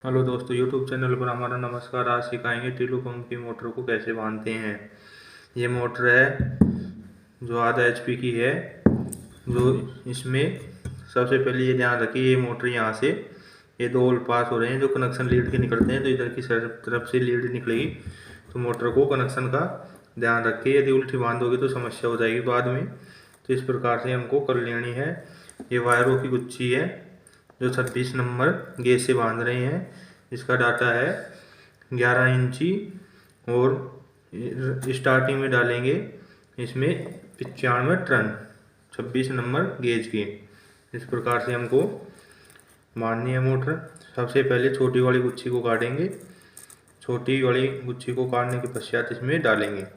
Hello दोस्तों, YouTube channel पर हमारा नमस्कार। आज सिखाएंगे टीलू पंप की मोटर को कैसे बांधते हैं। ये मोटर है जो आधा एचपी की है। जो इसमें सबसे पहले ये ध्यान रखिए, ये मोटर यहाँ से ये दो होल पास हो रहे हैं जो कनेक्शन लीड के निकलते हैं। तो इधर की तरफ से लीड निकलेगी तो मोटर को कनेक्शन का ध्यान रखिए। यदि उल्टी बांधोगे तो समस्या हो जाएगी बाद में। तो इस प्रकार से हमको कर लेनी है। ये वायरों की गुच्छी है जो 26 नंबर गेज से बांध रहे हैं। इसका डाटा है 11 इंची और स्टार्टिंग में डालेंगे इसमें 95 टन 26 नंबर गेज के। इस प्रकार से हमको मारनी है मोटर। सबसे पहले छोटी वाली गुच्छी को काटेंगे। छोटी वाली गुच्छी को काटने के पश्चात इसमें डालेंगे।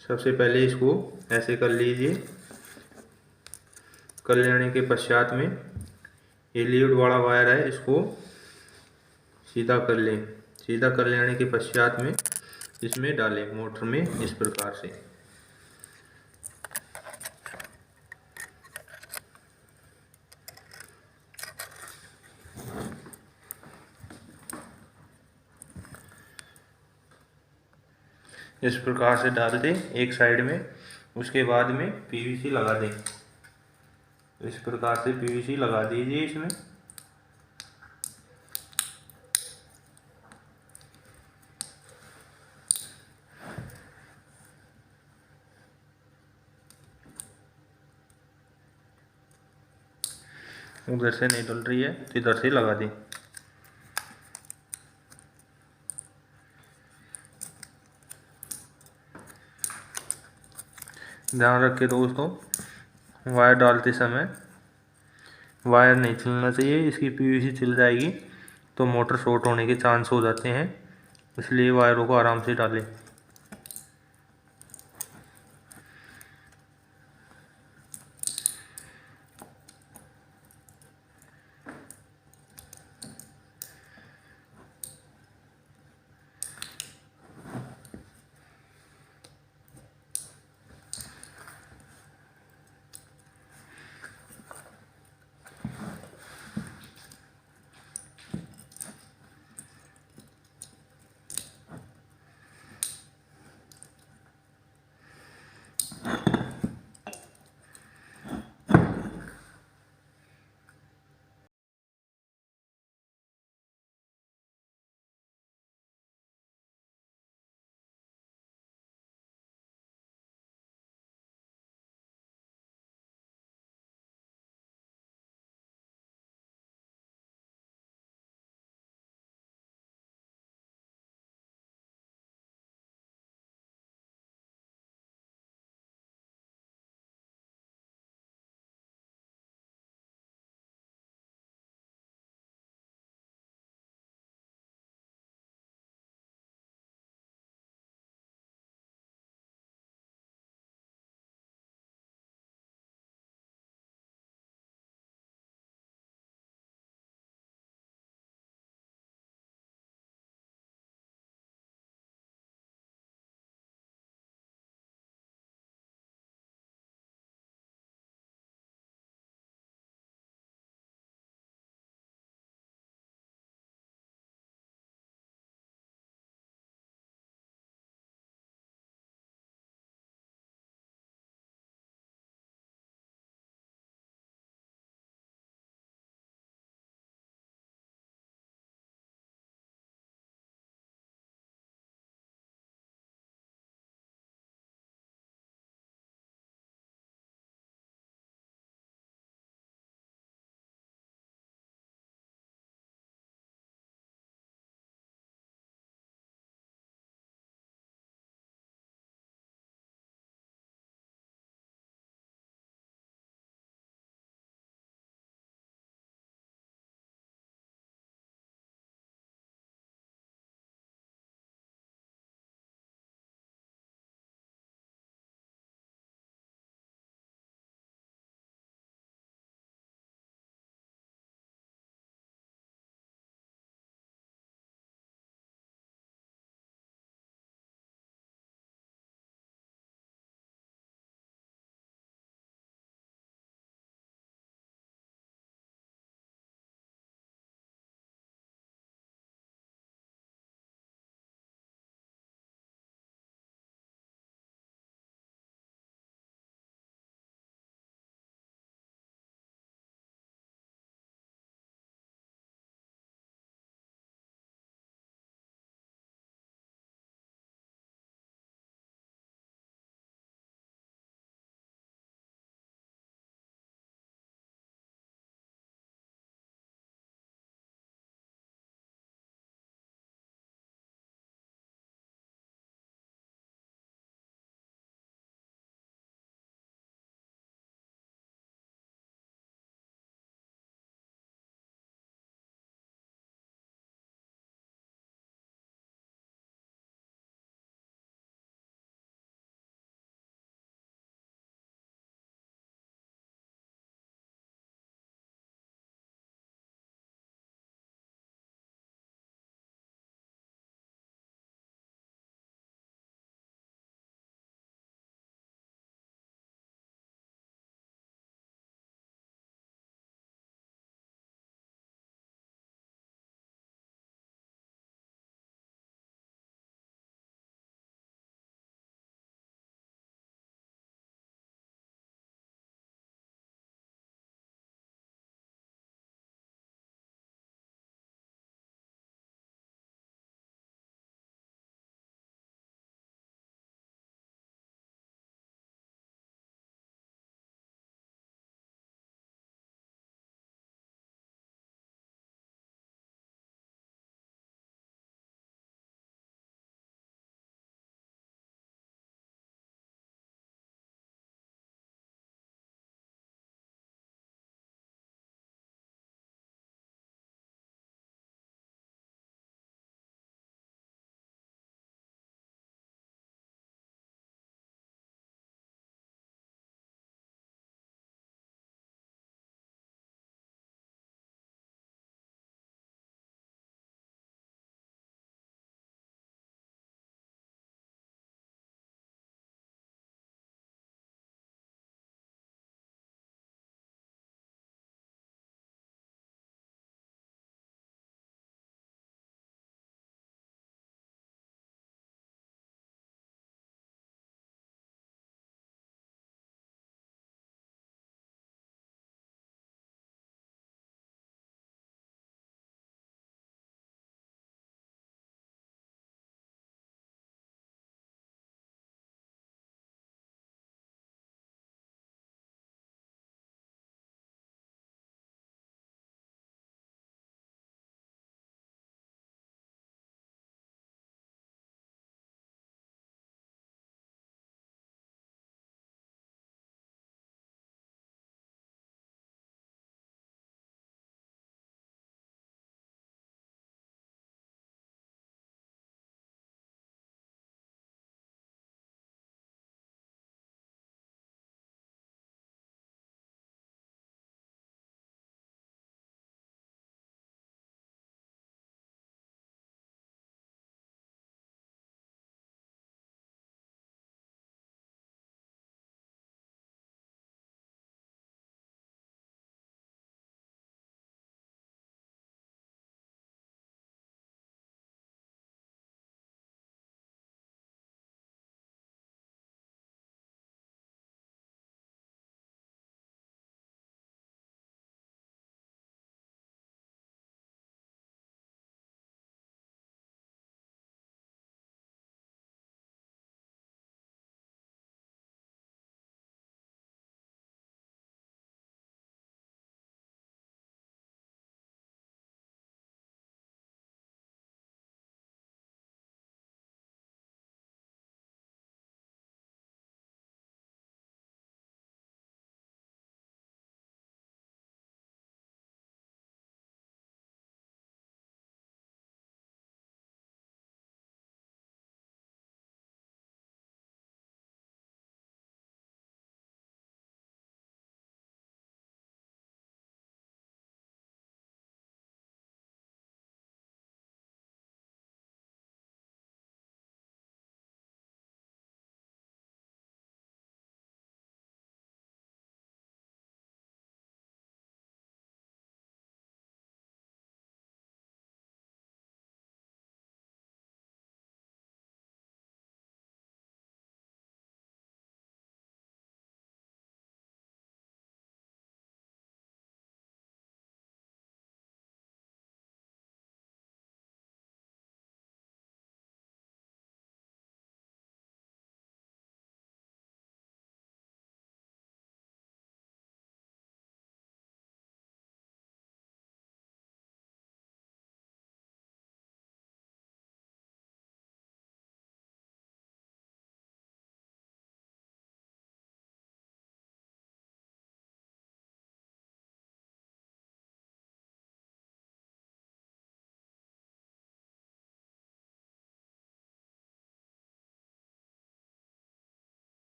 सबसे पहले इसको ऐसे कर लीजिए। कर लेने के पश्चात में ये लीड वाला वायर है, इसको सीधा कर लें। सीधा कर लेने के पश्चात में इसमें डालें मोटर में इस प्रकार से। इस प्रकार से डाल दें एक साइड में। उसके बाद में पीवीसी लगा दें। इस प्रकार से पीवीसी लगा दीजिए इसमें। उधर से नहीं डल रही है तो इधर से लगा दें। ध्यान रखें दोस्तों, वायर डालते समय वायर नहीं छिलना चाहिए। इसकी पीवीसी छिल जाएगी तो मोटर शॉर्ट होने के चांस हो जाते हैं। इसलिए वायरों को आराम से डालें।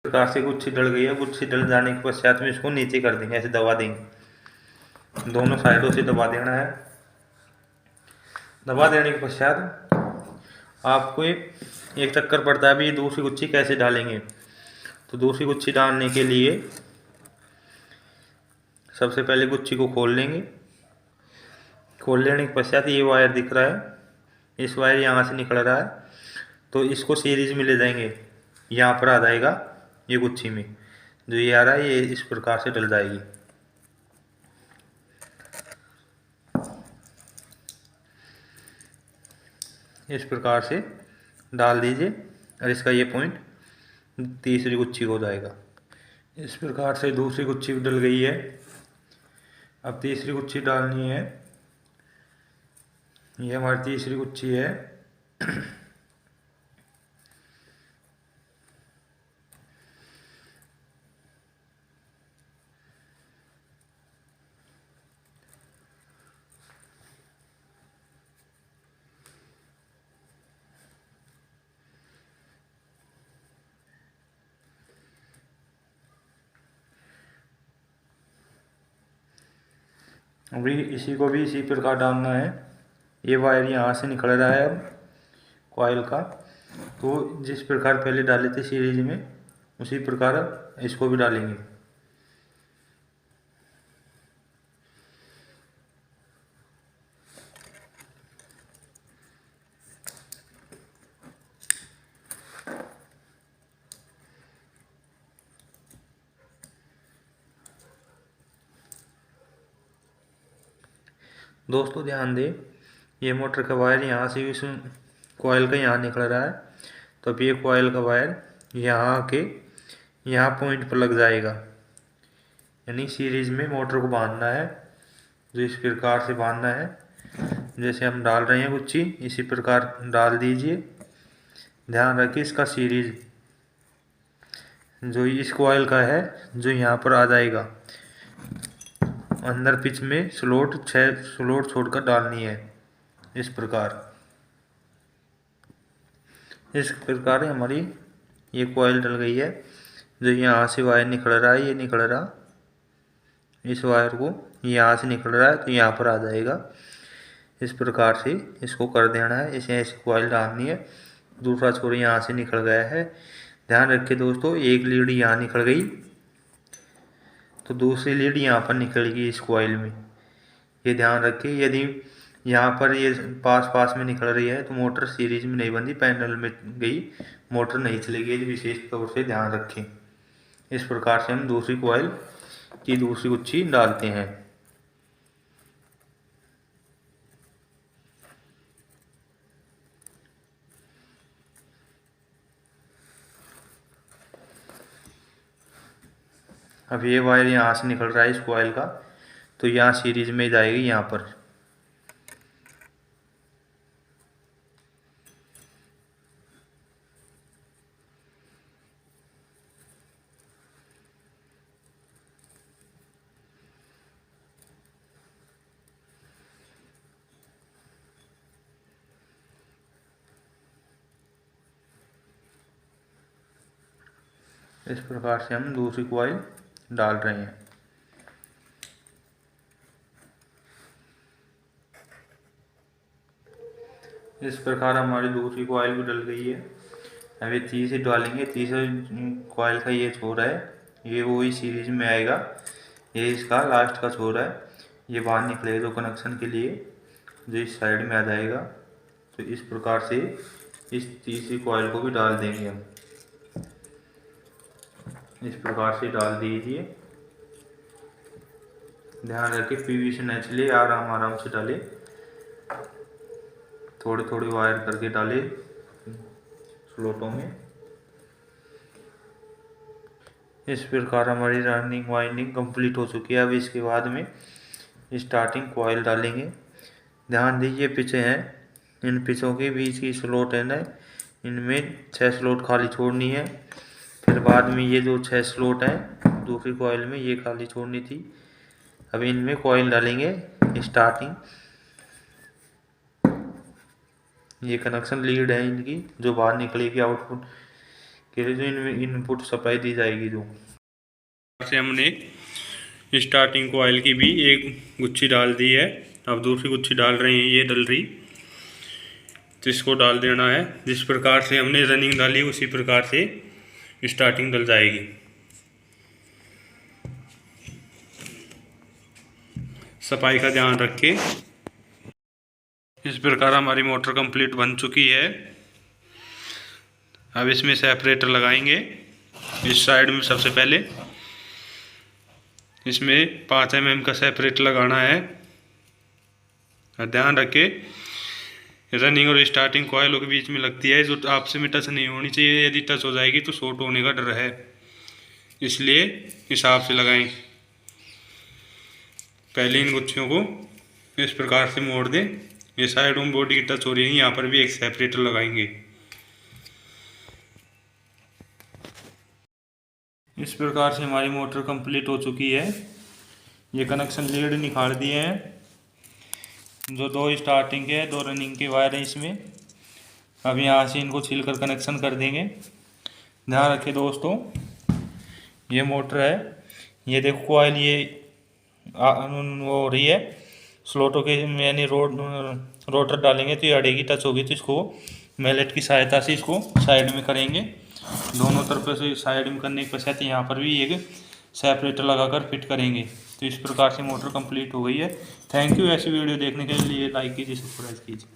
प्रकार से गुच्छी डल गई है। गुच्छी डल जाने के पश्चात में इसको नीचे कर देंगे, ऐसे दबा देंगे, दोनों साइडों से दबा देना है। दबा देने के पश्चात आपको एक चक्कर पड़ता है अभी दूसरी गुच्छी कैसे डालेंगे। तो दूसरी गुच्छी डालने के लिए सबसे पहले गुच्छी को खोल लेंगे। खोल लेने के पश्चात ये वायर दिख रहा है, इस वायर यहाँ से निकल रहा है, तो इसको सीरीज में ले जाएंगे, यहाँ पर आ जाएगा ये गुच्छी में जो ये आ रहा है, ये इस प्रकार से डल जाएगी। इस प्रकार से डाल दीजिए और इसका ये पॉइंट तीसरी गुच्छी हो जाएगा। इस प्रकार से दूसरी गुच्छी भी डल गई है। अब तीसरी गुच्छी डालनी है। ये हमारी तीसरी गुच्छी है। अभी इसी को भी इसी प्रकार डालना है। ये वायर यहाँ से निकल रहा है अब कॉइल का, तो जिस प्रकार पहले डाले थे सीरीज में उसी प्रकार इसको भी डालेंगे। दोस्तों ध्यान दें, ये मोटर का वायर यहाँ से इस कॉइल का यहाँ निकल रहा है, तो अब ये कॉइल का वायर यहाँ के यहाँ पॉइंट पर लग जाएगा, यानी सीरीज में मोटर को बांधना है। जो इस प्रकार से बांधना है, जैसे हम डाल रहे हैं गुच्छी इसी प्रकार डाल दीजिए। ध्यान रखिए इसका सीरीज जो इस कॉइल का है जो यहाँ पर आ जाएगा, अंदर पिच में स्लॉट 6 स्लॉट छोड़कर डालनी है। इस प्रकार हमारी ये कॉइल डल गई है। जो यहाँ से वायर निकल रहा है, ये निकल रहा, इस वायर को यहाँ से निकल रहा है तो यहाँ पर आ जाएगा। इस प्रकार से इसको कर देना है, इसे ऐसी कॉइल डालनी है। दूसरा छोर यहाँ से निकल गया है। ध्यान रखिए दोस्तों, एक लीड यहाँ निकल गई तो दूसरी लीड यहाँ पर निकलेगी इस कॉइल में, ये ध्यान रखिए। यदि यहाँ पर ये पास में निकल रही है तो मोटर सीरीज में नहीं बंधी, पैनल में गई, मोटर नहीं चलेगी। ये विशेष तौर से ध्यान रखें। इस प्रकार से हम दूसरी कॉइल की दूसरी गुच्छी डालते हैं। अब ये वायर यहाँ से निकल रहा है इस कॉइल का, तो यहाँ सीरीज में जाएगी यहाँ पर। इस प्रकार से हम दूसरी कॉइल डाल रहे हैं। इस प्रकार हमारी दूसरी कॉइल भी डल गई है। अभी तीसरी डालेंगे। तीसरी कॉइल का ये छोर है, ये वही सीरीज में आएगा, ये इसका लास्ट का छोर है, ये बाहर निकलेगा जो कनेक्शन के लिए, जो इस साइड में आ जाएगा। तो इस प्रकार से इस तीसरी कॉइल को भी डाल देंगे हम। इस प्रकार से डाल दीजिए। ध्यान रखिए पीवीसी न चले, आराम से डाले, थोड़े वायर करके डाले स्लॉटों में। इस प्रकार हमारी रनिंग वाइंडिंग कंप्लीट हो चुकी है। अब इसके बाद में स्टार्टिंग कॉइल डालेंगे। ध्यान दीजिए पिचें हैं, इन पिचों के बीच की स्लॉट है ना, इनमें 6 स्लॉट खाली छोड़नी है। फिर बाद में ये जो 6 स्लॉट हैं दूसरी कॉइल में ये खाली छोड़नी थी। अब इनमें कॉइल डालेंगे स्टार्टिंग। ये कनेक्शन लीड है इनकी जो बाहर निकलेगी आउटपुट के लिए जो इनमें इनपुट सप्लाई दी जाएगी। जो से हमने स्टार्टिंग कॉइल की भी एक गुच्छी डाल दी है, अब दूसरी गुच्छी डाल रहे हैं, ये डल रही, तो इसको डाल देना है। जिस प्रकार से हमने रनिंग डाली उसी प्रकार से स्टार्टिंग डल जाएगी। सफाई का ध्यान रख के। इस प्रकार हमारी मोटर कंप्लीट बन चुकी है। अब इसमें सेपरेटर लगाएंगे। इस साइड में सबसे पहले इसमें 5 mm का सेपरेटर लगाना है। ध्यान रखें रनिंग और स्टार्टिंग कॉइलों के बीच में लगती है, जो आपसे में टच नहीं होनी चाहिए। यदि टच हो जाएगी तो शॉर्ट होने का डर है, इसलिए हिसाब से लगाएं। पहले इन गुच्छियों को इस प्रकार से मोड़ दें। ये साइड में बॉडी की टच हो रही है, यहाँ पर भी एक सेपरेटर लगाएंगे। इस प्रकार से हमारी मोटर कंप्लीट हो चुकी है। ये कनेक्शन लीड निकाल दिए हैं, जो 2 स्टार्टिंग के 2 रनिंग के वायर हैं इसमें। अब यहाँ से इनको छीलकर कनेक्शन कर देंगे। ध्यान रखें दोस्तों, ये मोटर है, ये देखो कॉइल ये वो हो रही है स्लोटों के, यानी रोटर डालेंगे तो ये अड़ेगी, टच होगी तो इसको मैलेट की सहायता से इसको साइड में करेंगे। दोनों तरफ से साइड में करने के पश्चात यहाँ पर भी एक सेपरेटर लगाकर फिट करेंगे। तो इस प्रकार से मोटर कंप्लीट हो गई है। Thank you. ऐसी वीडियो देखने के लिए लाइक कीजिए, सब्सक्राइब कीजिए।